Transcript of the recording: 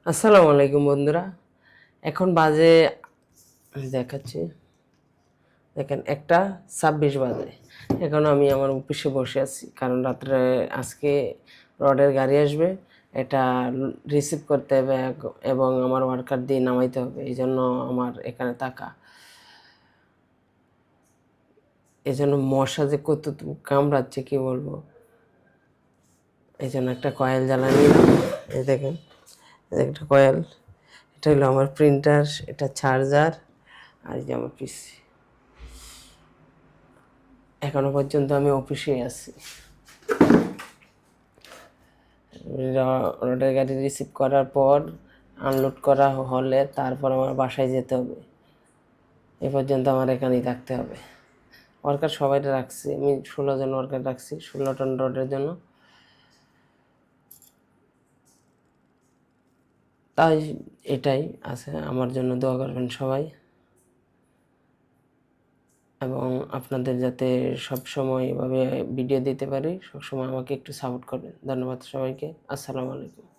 আসসালামু আলাইকুম বন্ধুরা। এখন বাজে আমি দেখাচ্ছি, দেখেন 1:26 বাজে। এখন আমি আমার অফিসে বসে আছি, কারণ রাত্রে আজকে রডের গাড়ি আসবে, এটা রিসিভ করতে হবে এবং আমার ওয়ার্কার দিয়ে নামাইতে হবে। এই জন্য আমার এখানে থাকা, এই জন্য মশা যে কত কামড়াচ্ছে কি বলবো। এই জন্য একটা কয়েল জ্বালানি নিলাম। এই দেখেন, একটা কয়েল, এটা হলো আমার প্রিন্টার, এটা চার্জার, আর এই যে আমার পিসি। এখনো পর্যন্ত আমি অফিসেই আছি। রডের গাড়ি রিসিভ করার পর আনলোড করা হলে তারপর আমার বাসায় যেতে হবে। এ পর্যন্ত আমার এখানেই থাকতে হবে। ওয়ার্কার সবাই রাখছি, আমি 16 জন ওয়ার্কার রাখছি 16 টন রডের জন্য। তাই এটাই আছে। আমার জন্য দোয়া করবেন সবাই, এবং আপনাদের যাতে সবসময় এভাবে ভিডিও দিতে পারি, সবসময় আমাকে একটু সাপোর্ট করবেন। ধন্যবাদ সবাইকে। আসসালামু আলাইকুম।